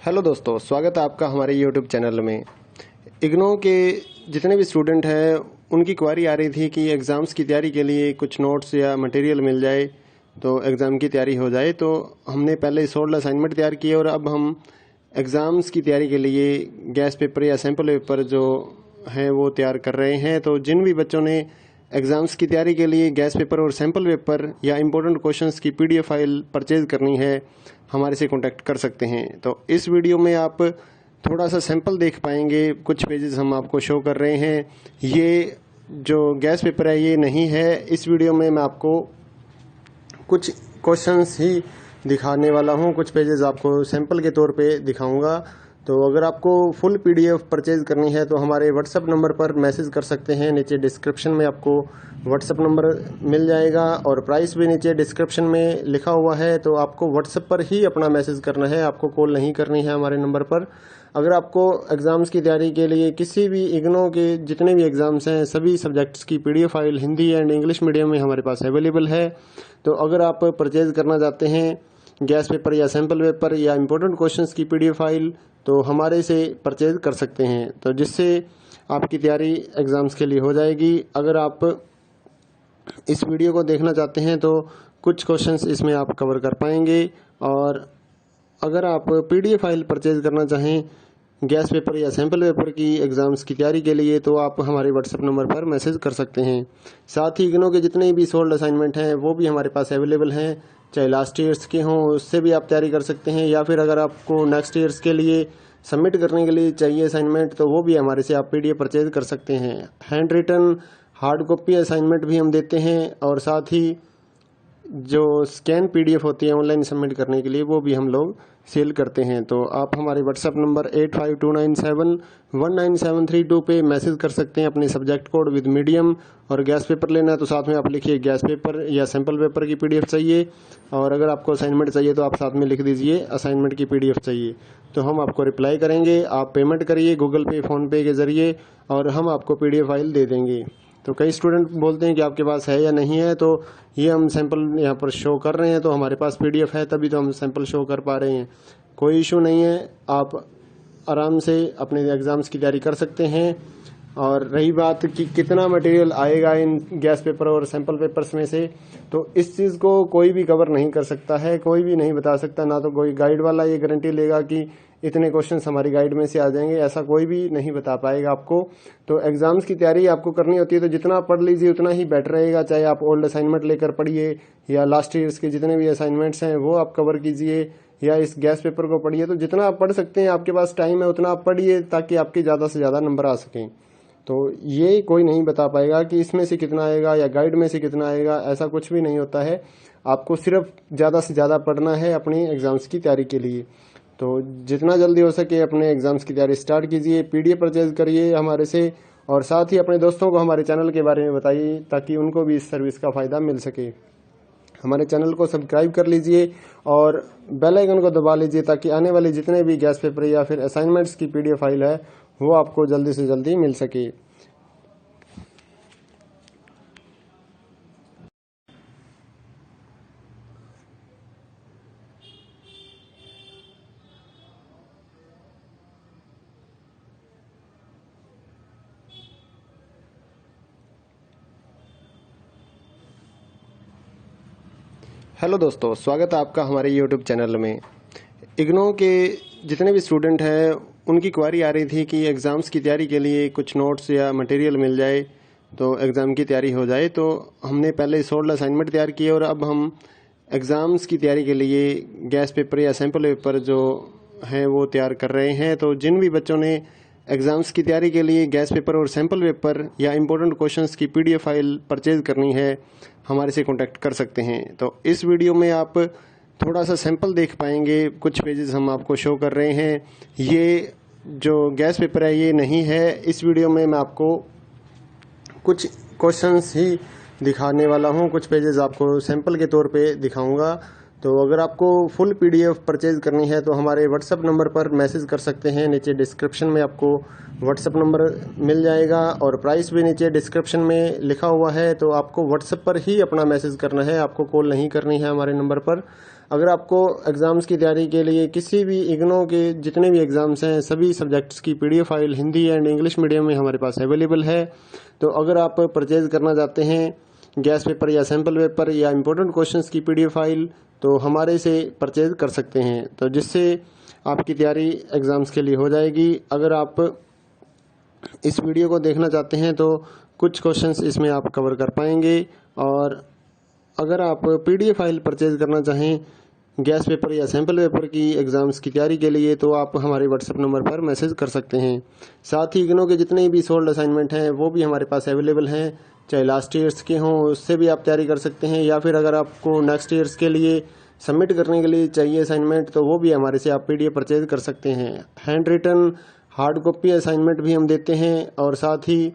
Hello दोस्तों, स्वागत है आपका हमारे यूट्यूब चैनल में। इग्नो के जितने भी स्टूडेंट हैं उनकी क्वारी आ रही थी कि एग्ज़ाम्स की तैयारी के लिए कुछ नोट्स या मटेरियल मिल जाए तो एग्ज़ाम की तैयारी हो जाए। तो हमने पहले 16 असाइनमेंट तैयार किए और अब हम एग्ज़ाम्स की तैयारी के लिए गैस पेपर या सैम्पल पेपर जो हैं वो तैयार कर रहे हैं। तो जिन भी बच्चों ने एग्ज़ाम्स की तैयारी के लिए गैस पेपर और सैम्पल पेपर या इम्पोर्टेंट क्वेश्चंस की पीडीएफ फाइल परचेज़ करनी है, हमारे से कांटेक्ट कर सकते हैं। तो इस वीडियो में आप थोड़ा सा सैंपल देख पाएंगे, कुछ पेजेस हम आपको शो कर रहे हैं। ये जो गैस पेपर है ये नहीं है। इस वीडियो में मैं आपको कुछ क्वेश्चंस ही दिखाने वाला हूँ, कुछ पेजेस आपको सैंपल के तौर पे दिखाऊंगा। तो अगर आपको फुल पीडीएफ परचेज करनी है तो हमारे व्हाट्सएप नंबर पर मैसेज कर सकते हैं। नीचे डिस्क्रिप्शन में आपको व्हाट्सएप नंबर मिल जाएगा और प्राइस भी नीचे डिस्क्रिप्शन में लिखा हुआ है। तो आपको व्हाट्सएप पर ही अपना मैसेज करना है, आपको कॉल नहीं करनी है हमारे नंबर पर। अगर आपको एग्ज़ाम्स की तैयारी के लिए किसी भी इग्नो के जितने भी एग्ज़ाम्स हैं सभी सब्जेक्ट्स की PDF file Hindi and English medium में हमारे पास अवेलेबल है। तो अगर आप परचेज करना चाहते हैं गैस पेपर या सैम्पल पेपर या इम्पोर्टेंट क्वेश्चंस की पीडीएफ फाइल तो हमारे से परचेज कर सकते हैं, तो जिससे आपकी तैयारी एग्ज़ाम्स के लिए हो जाएगी। अगर आप इस वीडियो को देखना चाहते हैं तो कुछ क्वेश्चंस इसमें आप कवर कर पाएंगे। और अगर आप पीडीएफ फाइल परचेज करना चाहें गैस पेपर या सैम्पल पेपर की एग्ज़ाम्स की तैयारी के लिए तो आप हमारे व्हाट्सएप नंबर पर मैसेज कर सकते हैं। साथ ही इग्नो के जितने भी सोल्ड असाइनमेंट हैं वो भी हमारे पास अवेलेबल हैं, चाहे लास्ट ईयर्स के हों उससे भी आप तैयारी कर सकते हैं, या फिर अगर आपको नेक्स्ट ईयर्स के लिए सबमिट करने के लिए चाहिए असाइनमेंट तो वो भी हमारे से आप पीडीएफ परचेज कर सकते हैं। Handwritten hard copy assignment भी हम देते हैं और साथ ही जो स्कैन पीडीएफ होती है ऑनलाइन सबमिट करने के लिए वो भी हम लोग सेल करते हैं। तो आप हमारे व्हाट्सएप नंबर 8529719732 पे मैसेज कर सकते हैं अपने सब्जेक्ट कोड विद मीडियम। और गैस पेपर लेना है तो साथ में आप लिखिए गैस पेपर या सैम्पल पेपर की पीडीएफ चाहिए, और अगर आपको असाइनमेंट चाहिए तो आप साथ में लिख दीजिए असाइनमेंट की पीडीएफ चाहिए, तो हम आपको रिप्लाई करेंगे। आप पेमेंट करिए गूगल पे फ़ोनपे के ज़रिए और हम आपको पीडीएफ फाइल दे देंगे। तो कई स्टूडेंट बोलते हैं कि आपके पास है या नहीं है, तो ये हम सैंपल यहाँ पर शो कर रहे हैं, तो हमारे पास पीडीएफ है तभी तो हम सैंपल शो कर पा रहे हैं। कोई इशू नहीं है, आप आराम से अपने एग्ज़ाम्स की तैयारी कर सकते हैं। और रही बात कि कितना मटेरियल आएगा इन गैस पेपर और सैंपल पेपर्स में से, तो इस चीज़ को कोई भी कवर नहीं कर सकता है, कोई भी नहीं बता सकता। ना तो कोई गाइड वाला ये गारंटी लेगा कि इतने क्वेश्चंस हमारी गाइड में से आ जाएंगे, ऐसा कोई भी नहीं बता पाएगा आपको। तो एग्ज़ाम्स की तैयारी आपको करनी होती है तो जितना पढ़ लीजिए उतना ही बेटर रहेगा, चाहे आप ओल्ड असाइनमेंट लेकर पढ़िए या लास्ट ईयर्स के जितने भी असाइनमेंट्स हैं वो आप कवर कीजिए या इस गैस पेपर को पढ़िए। तो जितना आप पढ़ सकते हैं, आपके पास टाइम है उतना आप पढ़िए ताकि आपके ज़्यादा से ज़्यादा नंबर आ सकें। तो ये कोई नहीं बता पाएगा कि इसमें से कितना आएगा या गाइड में से कितना आएगा, ऐसा कुछ भी नहीं होता है। आपको सिर्फ ज़्यादा से ज़्यादा पढ़ना है अपनी एग्ज़ाम्स की तैयारी के लिए। तो जितना जल्दी हो सके अपने एग्ज़ाम्स की तैयारी स्टार्ट कीजिए, पीडीएफ परचेज करिए हमारे से, और साथ ही अपने दोस्तों को हमारे चैनल के बारे में बताइए ताकि उनको भी इस सर्विस का फ़ायदा मिल सके। हमारे चैनल को सब्सक्राइब कर लीजिए और बेल आइकन को दबा लीजिए ताकि आने वाले जितने भी गैस पेपर या फिर असाइनमेंट्स की पीडीएफ फाइल है वो आपको जल्दी से जल्दी मिल सके। हेलो दोस्तों, स्वागत है आपका हमारे यूट्यूब चैनल में। इग्नो के जितने भी स्टूडेंट हैं उनकी क्वारी आ रही थी कि एग्ज़ाम्स की तैयारी के लिए कुछ नोट्स या मटेरियल मिल जाए तो एग्ज़ाम की तैयारी हो जाए। तो हमने पहले 16 असाइनमेंट तैयार किए और अब हम एग्ज़ाम्स की तैयारी के लिए गैस पेपर या सैम्पल पेपर जो हैं वो तैयार कर रहे हैं। तो जिन भी बच्चों ने एग्ज़ाम्स की तैयारी के लिए गैस पेपर और सैम्पल पेपर या इम्पोर्टेंट क्वेश्चंस की पीडीएफ फाइल परचेज करनी है, हमारे से कांटेक्ट कर सकते हैं। तो इस वीडियो में आप थोड़ा सा सैंपल देख पाएंगे, कुछ पेजेस हम आपको शो कर रहे हैं। ये जो गैस पेपर है ये नहीं है। इस वीडियो में मैं आपको कुछ क्वेश्चंस ही दिखाने वाला हूँ, कुछ पेजेस आपको सैंपल के तौर पे दिखाऊंगा। तो अगर आपको फुल पीडीएफ परचेज करनी है तो हमारे व्हाट्सएप नंबर पर मैसेज कर सकते हैं। नीचे डिस्क्रिप्शन में आपको व्हाट्सएप नंबर मिल जाएगा और प्राइस भी नीचे डिस्क्रिप्शन में लिखा हुआ है। तो आपको व्हाट्सएप पर ही अपना मैसेज करना है, आपको कॉल नहीं करनी है हमारे नंबर पर। अगर आपको एग्ज़ाम्स की तैयारी के लिए किसी भी इग्नो के जितने भी एग्ज़ाम्स हैं सभी सब्जेक्ट्स की PDF file Hindi and English medium में हमारे पास अवेलेबल है। तो अगर आप परचेज़ करना चाहते हैं गैस पेपर या सैम्पल पेपर या इम्पोर्टेंट क्वेश्चंस की PDF फाइल तो हमारे से परचेज़ कर सकते हैं, तो जिससे आपकी तैयारी एग्ज़ाम्स के लिए हो जाएगी। अगर आप इस वीडियो को देखना चाहते हैं तो कुछ क्वेश्चंस इसमें आप कवर कर पाएंगे। और अगर आप PDF फाइल परचेज़ करना चाहें गैस पेपर या सैम्पल पेपर की एग्ज़ाम्स की तैयारी के लिए तो आप हमारे WhatsApp नंबर पर मैसेज कर सकते हैं। साथ ही इग्नो के जितने भी सोल्ड असाइनमेंट हैं वो भी हमारे पास अवेलेबल हैं, चाहे लास्ट ईयर्स के हों उससे भी आप तैयारी कर सकते हैं, या फिर अगर आपको नेक्स्ट ईयर्स के लिए सबमिट करने के लिए चाहिए असाइनमेंट तो वो भी हमारे से आप PDF परचेज़ कर सकते हैं। Handwritten hard copy assignment भी हम देते हैं, और साथ ही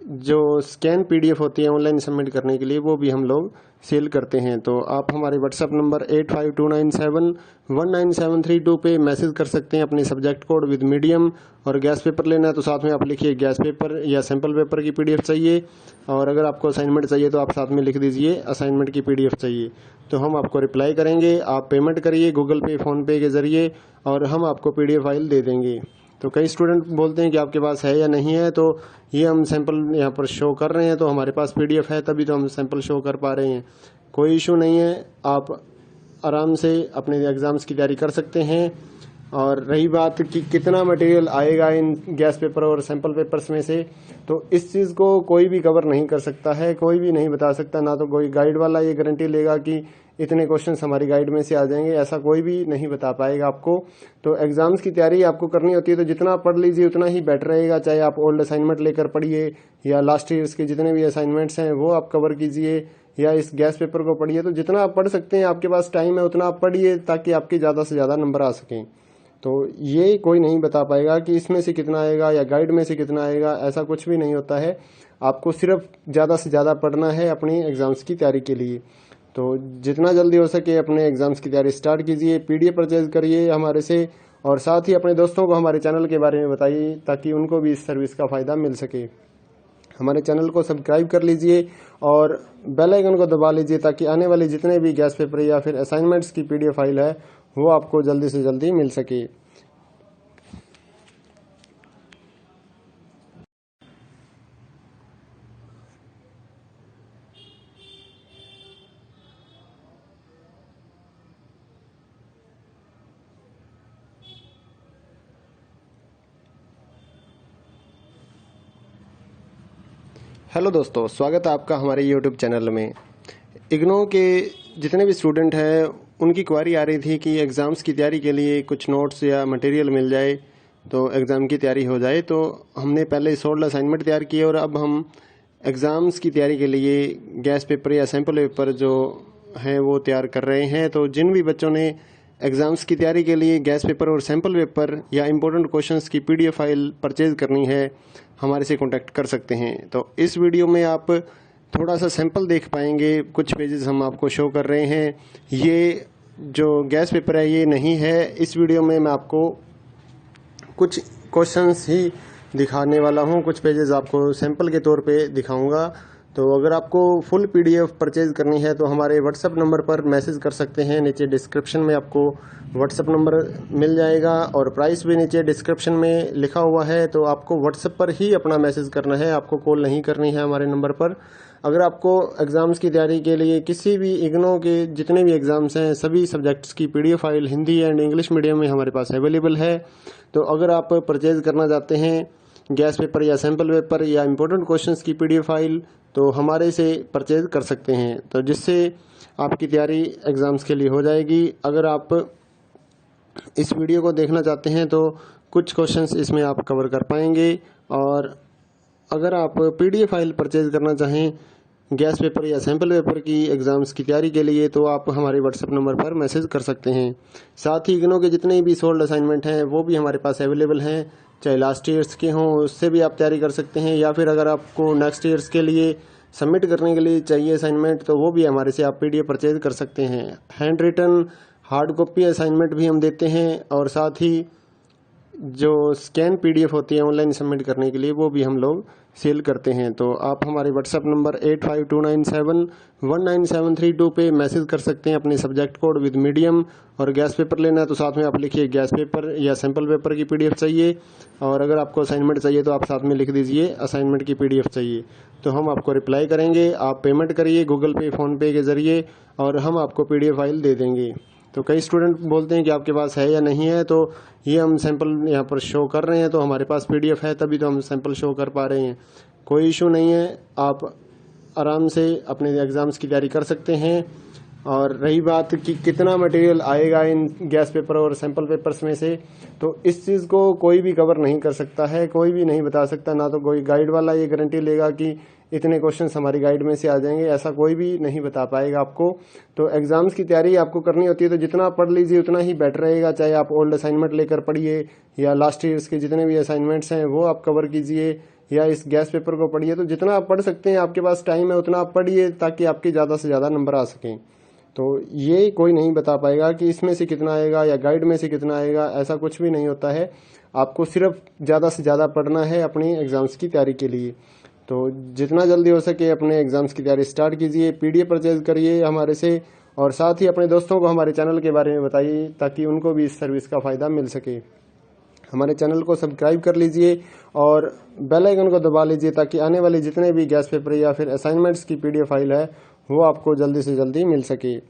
जो स्कैन PDF होती है ऑनलाइन सबमिट करने के लिए वो भी हम लोग सेल करते हैं। तो आप हमारे WhatsApp नंबर 8529719732 पे मैसेज कर सकते हैं अपने सब्जेक्ट कोड विद मीडियम। और गैस पेपर लेना है तो साथ में आप लिखिए गैस पेपर या सैम्पल पेपर की PDF चाहिए, और अगर आपको असाइनमेंट चाहिए तो आप साथ में लिख दीजिए असाइनमेंट की PDF चाहिए, तो हम आपको रिप्लाई करेंगे। आप पेमेंट करिए गूगल पे फ़ोनपे के ज़रिए और हम आपको PDF फाइल दे देंगे। तो कई स्टूडेंट बोलते हैं कि आपके पास है या नहीं है, तो ये हम सैंपल यहाँ पर शो कर रहे हैं तो हमारे पास PDF है तभी तो हम सैंपल शो कर पा रहे हैं। कोई इशू नहीं है, आप आराम से अपने एग्ज़ाम्स की तैयारी कर सकते हैं। और रही बात कि कितना मटेरियल आएगा इन गैस पेपर और सैंपल पेपर्स में से, तो इस चीज़ को कोई भी कवर नहीं कर सकता है, कोई भी नहीं बता सकता। ना तो कोई गाइड वाला ये गारंटी लेगा कि इतने क्वेश्चंस हमारी गाइड में से आ जाएंगे, ऐसा कोई भी नहीं बता पाएगा आपको। तो एग्ज़ाम्स की तैयारी आपको करनी होती है तो जितना पढ़ लीजिए उतना ही बेटर रहेगा। चाहे आप ओल्ड असाइनमेंट लेकर पढ़िए या लास्ट ईयर्स के जितने भी असाइनमेंट्स हैं वो आप कवर कीजिए, या इस गैस पेपर को पढ़िए। तो जितना आप पढ़ सकते हैं, आपके पास टाइम है उतना आप पढ़िए ताकि आपके ज़्यादा से ज़्यादा नंबर आ सकें। तो ये कोई नहीं बता पाएगा कि इसमें से कितना आएगा या गाइड में से कितना आएगा, ऐसा कुछ भी नहीं होता है। आपको सिर्फ ज़्यादा से ज़्यादा पढ़ना है अपनी एग्ज़ाम्स की तैयारी के लिए। तो जितना जल्दी हो सके अपने एग्ज़ाम्स की तैयारी स्टार्ट कीजिए, PDF परचेज़ करिए हमारे से, और साथ ही अपने दोस्तों को हमारे चैनल के बारे में बताइए ताकि उनको भी इस सर्विस का फ़ायदा मिल सके। हमारे चैनल को सब्सक्राइब कर लीजिए और बेल आइकन को दबा लीजिए ताकि आने वाले जितने भी गैस पेपर या फिर असाइनमेंट्स की PDF फाइल है वो आपको जल्दी से जल्दी मिल सके। हेलो दोस्तों, स्वागत है आपका हमारे YouTube चैनल में। इग्नो के जितने भी स्टूडेंट हैं उनकी क्वारी आ रही थी कि एग्ज़ाम्स की तैयारी के लिए कुछ नोट्स या मटेरियल मिल जाए तो एग्ज़ाम की तैयारी हो जाए। तो हमने पहले सोल्ड असाइनमेंट तैयार किए और अब हम एग्ज़ाम्स की तैयारी के लिए गैस पेपर या सैम्पल पेपर जो हैं वो तैयार कर रहे हैं। तो जिन भी बच्चों ने एग्ज़ाम्स की तैयारी के लिए गैस पेपर और सैम्पल पेपर या इम्पोर्टेंट क्वेश्चंस की PDF फाइल परचेज़ करनी है हमारे से कांटेक्ट कर सकते हैं। तो इस वीडियो में आप थोड़ा सा सैंपल देख पाएंगे, कुछ पेजेस हम आपको शो कर रहे हैं। ये जो गैस पेपर है ये नहीं है, इस वीडियो में मैं आपको कुछ क्वेश्चंस ही दिखाने वाला हूँ, कुछ पेजेस आपको सैंपल के तौर पे दिखाऊंगा। तो अगर आपको फुल PDF परचेज़ करनी है तो हमारे WhatsApp नंबर पर मैसेज कर सकते हैं। नीचे डिस्क्रिप्शन में आपको WhatsApp नंबर मिल जाएगा और प्राइस भी नीचे डिस्क्रिप्शन में लिखा हुआ है। तो आपको WhatsApp पर ही अपना मैसेज करना है, आपको कॉल नहीं करनी है हमारे नंबर पर। अगर आपको एग्ज़ाम्स की तैयारी के लिए किसी भी इग्नो के जितने भी एग्ज़ाम्स हैं सभी सब्जेक्ट्स की PDF file Hindi and English medium में हमारे पास अवेलेबल है। तो अगर आप परचेज़ करना चाहते हैं गैस पेपर या सैम्पल पेपर या इम्पोर्टेंट क्वेश्चंस की PDF फाइल तो हमारे से परचेज़ कर सकते हैं, तो जिससे आपकी तैयारी एग्ज़ाम्स के लिए हो जाएगी। अगर आप इस वीडियो को देखना चाहते हैं तो कुछ क्वेश्चंस इसमें आप कवर कर पाएंगे। और अगर आप PDF फाइल परचेज़ करना चाहें गैस पेपर या सैम्पल पेपर की एग्ज़ाम्स की तैयारी के लिए तो आप हमारे WhatsApp नंबर पर मैसेज कर सकते हैं। साथ ही इग्नो के जितने भी सोल्ड असाइनमेंट हैं वो भी हमारे पास अवेलेबल हैं, चाहे लास्ट ईयर्स के हों उससे भी आप तैयारी कर सकते हैं, या फिर अगर आपको नेक्स्ट ईयर्स के लिए सबमिट करने के लिए चाहिए असाइनमेंट तो वो भी हमारे से आप PDF परचेज़ कर सकते हैं। Handwritten hard copy assignment भी हम देते हैं, और साथ ही जो स्कैन PDF होती है ऑनलाइन सबमिट करने के लिए वो भी हम लोग सेल करते हैं। तो आप हमारे व्हाट्सएप नंबर 8529719732 पे मैसेज कर सकते हैं अपने सब्जेक्ट कोड विद मीडियम। और गैस पेपर लेना है तो साथ में आप लिखिए गैस पेपर या सैम्पल पेपर की PDF चाहिए। और अगर आपको असाइनमेंट चाहिए तो आप साथ में लिख दीजिए असाइनमेंट की PDF चाहिए। तो हम आपको रिप्लाई करेंगे। आप पेमेंट करिए गूगल पे, फ़ोनपे के ज़रिए और हम आपको PDF फाइल दे देंगे। तो कई स्टूडेंट बोलते हैं कि आपके पास है या नहीं है, तो ये हम सैंपल यहाँ पर शो कर रहे हैं, तो हमारे पास PDF है तभी तो हम सैंपल शो कर पा रहे हैं। कोई इशू नहीं है, आप आराम से अपने एग्ज़ाम्स की तैयारी कर सकते हैं। और रही बात कि कितना मटेरियल आएगा इन गैस पेपर और सैंपल पेपर्स में से, तो इस चीज़ को कोई भी कवर नहीं कर सकता है, कोई भी नहीं बता सकता। ना तो कोई गाइड वाला ये गारंटी लेगा कि इतने क्वेश्चंस हमारी गाइड में से आ जाएंगे, ऐसा कोई भी नहीं बता पाएगा आपको। तो एग्ज़ाम्स की तैयारी आपको करनी होती है तो जितना पढ़ लीजिए उतना ही बेटर रहेगा। चाहे आप ओल्ड असाइनमेंट लेकर पढ़िए या लास्ट ईयर्स के जितने भी असाइनमेंट्स हैं वो आप कवर कीजिए, या इस गैस पेपर को पढ़िए। तो जितना आप पढ़ सकते हैं, आपके पास टाइम है उतना आप पढ़िए ताकि आपके ज़्यादा से ज़्यादा नंबर आ सकें। तो ये कोई नहीं बता पाएगा कि इसमें से कितना आएगा या गाइड में से कितना आएगा, ऐसा कुछ भी नहीं होता है। आपको सिर्फ ज़्यादा से ज़्यादा पढ़ना है अपनी एग्ज़ाम्स की तैयारी के लिए। तो जितना जल्दी हो सके अपने एग्ज़ाम्स की तैयारी स्टार्ट कीजिए, PDF परचेज़ करिए हमारे से, और साथ ही अपने दोस्तों को हमारे चैनल के बारे में बताइए ताकि उनको भी इस सर्विस का फ़ायदा मिल सके। हमारे चैनल को सब्सक्राइब कर लीजिए और बेल आइकन को दबा लीजिए ताकि आने वाले जितने भी गैस पेपर या फिर असाइनमेंट्स की PDF फाइल है वो आपको जल्दी से जल्दी मिल सके।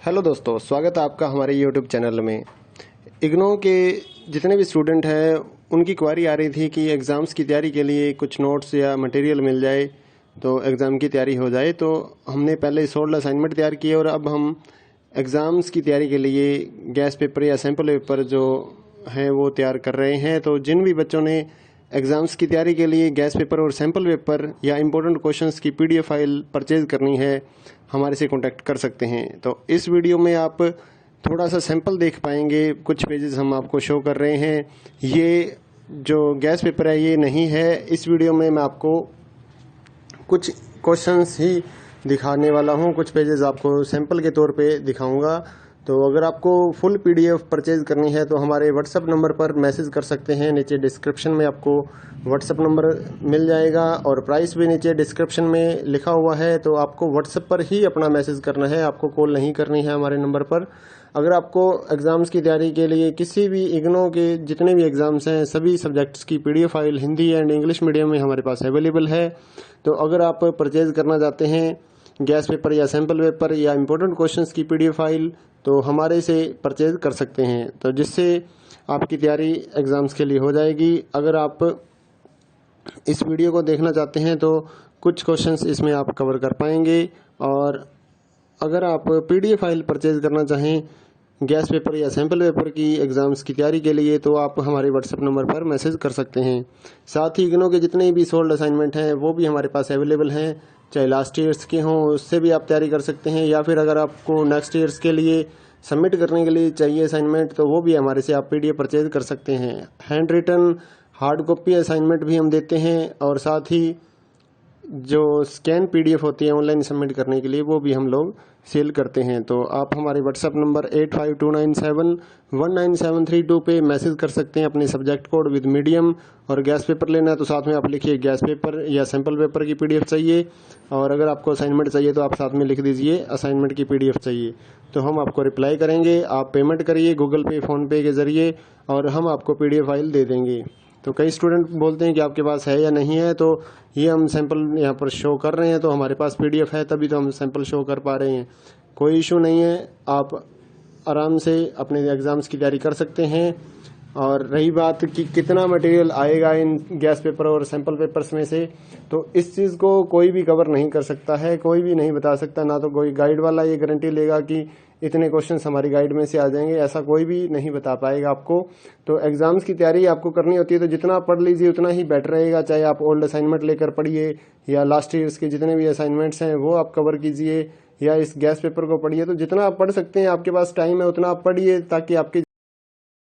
हेलो दोस्तों, स्वागत है आपका हमारे YouTube चैनल में। इग्नो के जितने भी स्टूडेंट हैं उनकी क्वारी आ रही थी कि एग्ज़ाम्स की तैयारी के लिए कुछ नोट्स या मटेरियल मिल जाए तो एग्ज़ाम की तैयारी हो जाए। तो हमने पहले 16 असाइनमेंट तैयार किए और अब हम एग्ज़ाम्स की तैयारी के लिए गैस पेपर या सैम्पल पेपर जो हैं वो तैयार कर रहे हैं। तो जिन भी बच्चों ने एग्ज़ाम्स की तैयारी के लिए गैस पेपर और सैम्पल पेपर या इम्पोर्टेंट क्वेश्चंस की PDF फाइल परचेज़ करनी है, हमारे से कांटेक्ट कर सकते हैं। तो इस वीडियो में आप थोड़ा सा सैंपल देख पाएंगे, कुछ पेजेस हम आपको शो कर रहे हैं। ये जो गैस पेपर है ये नहीं है। इस वीडियो में मैं आपको कुछ क्वेश्चंस ही दिखाने वाला हूँ, कुछ पेजेस आपको सैंपल के तौर पे दिखाऊंगा। तो अगर आपको फुल PDF परचेज़ करनी है तो हमारे व्हाट्सएप नंबर पर मैसेज कर सकते हैं। नीचे डिस्क्रिप्शन में आपको व्हाट्सएप नंबर मिल जाएगा और प्राइस भी नीचे डिस्क्रिप्शन में लिखा हुआ है। तो आपको व्हाट्सएप पर ही अपना मैसेज करना है, आपको कॉल नहीं करनी है हमारे नंबर पर। अगर आपको एग्ज़ाम्स की तैयारी के लिए किसी भी इग्नो के जितने भी एग्ज़ाम्स हैं सभी सब्जेक्ट्स की PDF file Hindi and English medium में हमारे पास अवेलेबल है। तो अगर आप परचेज़ करना चाहते हैं गैस पेपर या सैम्पल पेपर या इम्पोर्टेंट क्वेश्चंस की PDF फाइल तो हमारे से परचेज़ कर सकते हैं, तो जिससे आपकी तैयारी एग्ज़ाम्स के लिए हो जाएगी। अगर आप इस वीडियो को देखना चाहते हैं तो कुछ क्वेश्चंस इसमें आप कवर कर पाएंगे। और अगर आप PDF फाइल परचेज़ करना चाहें गैस पेपर या सैम्पल पेपर की एग्ज़ाम्स की तैयारी के लिए तो आप हमारे व्हाट्सएप नंबर पर मैसेज कर सकते हैं। साथ ही इग्नो के जितने भी सोल्ड असाइनमेंट हैं वो भी हमारे पास अवेलेबल हैं, चाहे लास्ट ईयर्स के हों उससे भी आप तैयारी कर सकते हैं, या फिर अगर आपको नेक्स्ट ईयर्स के लिए सबमिट करने के लिए चाहिए असाइनमेंट तो वो भी हमारे से आप PDF परचेज़ कर सकते हैं। Handwritten hard copy assignment भी हम देते हैं और साथ ही जो स्कैन PDF होती है ऑनलाइन सबमिट करने के लिए वो भी हम लोग सेल करते हैं। तो आप हमारे व्हाट्सएप नंबर 8529719732 पे मैसेज कर सकते हैं अपने सब्जेक्ट कोड विद मीडियम। और गैस पेपर लेना है तो साथ में आप लिखिए गैस पेपर या सैम्पल पेपर की PDF चाहिए। और अगर आपको असाइनमेंट चाहिए तो आप साथ में लिख दीजिए असाइनमेंट की PDF चाहिए। तो हम आपको रिप्लाई करेंगे। आप पेमेंट करिए गूगल पे, फ़ोनपे के ज़रिए और हम आपको PDF फाइल दे देंगे। तो कई स्टूडेंट बोलते हैं कि आपके पास है या नहीं है, तो ये हम सैंपल यहाँ पर शो कर रहे हैं, तो हमारे पास PDF है तभी तो हम सैंपल शो कर पा रहे हैं। कोई इशू नहीं है, आप आराम से अपने एग्ज़ाम्स की तैयारी कर सकते हैं। और रही बात कि कितना मटेरियल आएगा इन गैस पेपर और सैंपल पेपर्स में से, तो इस चीज़ को कोई भी कवर नहीं कर सकता है, कोई भी नहीं बता सकता। ना तो कोई गाइड वाला ये गारंटी लेगा कि इतने क्वेश्चंस हमारी गाइड में से आ जाएंगे, ऐसा कोई भी नहीं बता पाएगा आपको। तो एग्ज़ाम्स की तैयारी आपको करनी होती है तो जितना पढ़ लीजिए उतना ही बेटर रहेगा। चाहे आप ओल्ड असाइनमेंट लेकर पढ़िए या लास्ट ईयर्स के जितने भी असाइनमेंट्स हैं वो आप कवर कीजिए, या इस गैस पेपर को पढ़िए। तो जितना आप पढ़ सकते हैं, आपके पास टाइम है उतना आप पढ़िए ताकि आपके